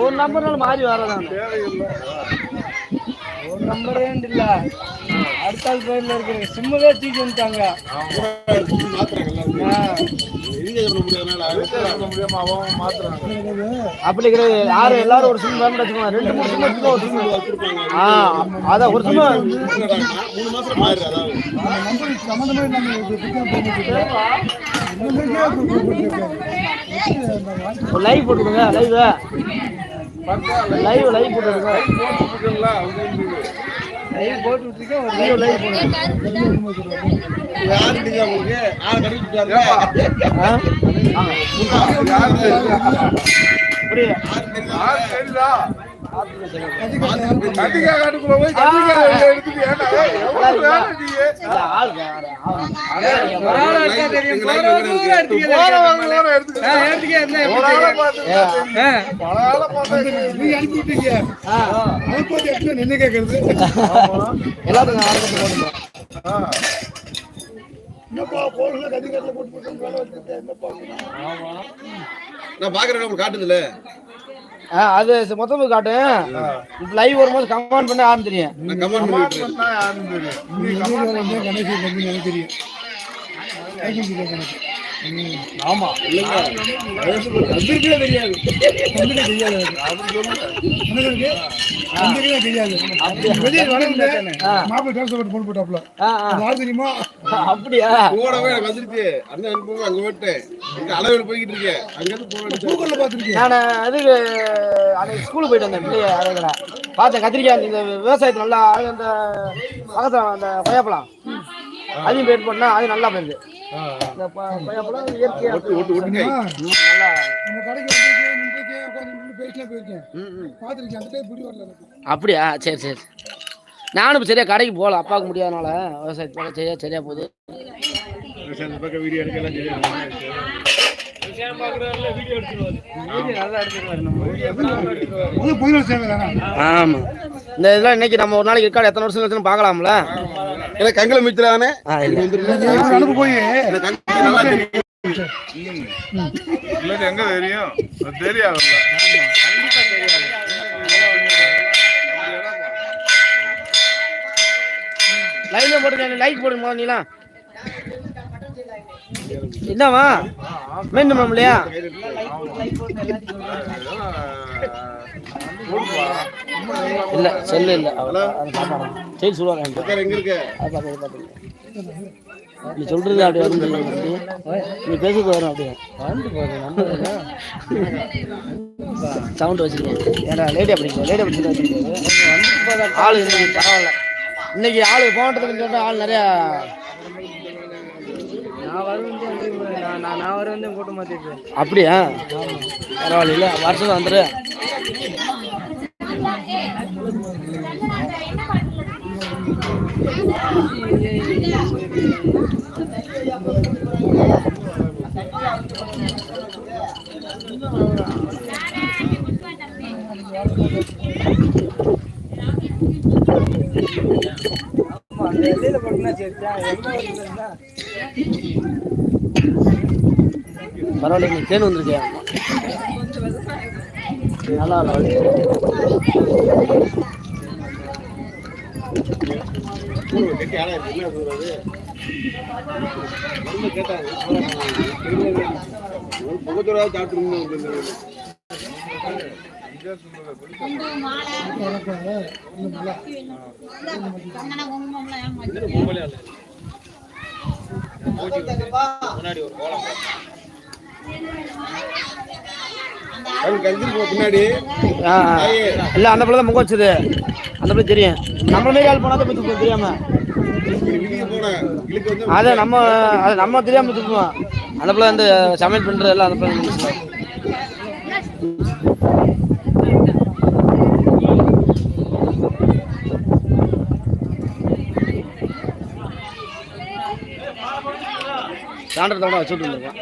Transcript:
ஒரு நம்பர்னால மாறி வரதான் ஒரு நம்பரே இல்ல. அடுத்த ஆள் பேர்ல இருக்கிற சிம்மவே தூக்கி வந்துட்டாங்க. அப்படி கிடையாது. யாரும் எல்லாரும் ஒரு சிம் வேணும் வச்சுக்கோங்க. 2 3 சிம் வச்சுக்கோங்க. அதான் ஒரு சிம் 3 மாசம் லைவ் போட்டுடுங்க. லைவ் போட்டுடுங்க. லைவ் போட்டு விட்டுருக்கேன். ஒரு லைவ் போடுங்க. காட்டுதுல அது மொத்தம் காட்டு. லைவ் வரும்போது கமெண்ட் பண்ண யாரும் தெரியும். ஆமா தெரியாது. அப்படியா வந்துருச்சு. அளவில் போய்கிட்டு இருக்கேன். அதுக்கு ஸ்கூலுக்கு போயிட்டு வந்தேன். பிள்ளைய பார்த்தேன். கத்திரிக்காய் இந்த விவசாயத்தை நல்லா அந்த பக்கத்துல அந்த கொய்யாப்பழம் அதையும் போயிட்டு போனா அது நல்லா போயிருது. இந்த கொய்யாப்பழம் இயற்கையா அப்படியா? சரி சரி. நானும் இப்போ சரியா கடைக்கு போகல. அப்பாவுக்கு முடியாதனால விவசாயத்தை சரியா போகுது. ஆமா இந்த இதெல்லாம் இன்னைக்கு நம்ம ஒரு நாளைக்கு இருக்காது எத்தனை வருஷம் பார்க்கலாம்ல. கங்கல மித்திரானே போய் எங்க தெரியும் தெரியாது. லைவ்ல போட்டு லைக் போடுங்க. நீலாம் என்னவா மீண்டும் இல்லையா? இல்ல செல்லு இல்ல. சரி சொல்லுவாங்க. நீ சொல்றது அப்படி வரும். நீ பேசுறது வரும். அப்படியே சவுண்ட் வச்சிருக்கேன். ஏன்னா லேடியா படிக்க ஆளு பரவாயில்ல. இன்னைக்கு ஆளு போனதுக்கு சொன்னா ஆள் நிறையா. நான் வர கூட்ட மாட்டேன். அப்படியா? பரவாயில்ல. இல்ல வருஷம் வந்துரு. பரவாயில்ல. நீ தேன் வந்திருக்கியா? நல்லா இல்ல அந்த பிள்ளை தான் முக வச்சது. அந்த பிள்ளை தெரியும். நம்ம மாரி ஆள் போனா தான் தெரியாம அதை நம்ம தெரியாம தூக்குவோம். அந்த பிள்ளை வந்து சமையல் பண்றது எல்லாம் அந்த பிள்ளை. சான்றதோட வச்சுட்டு இருக்கேன்.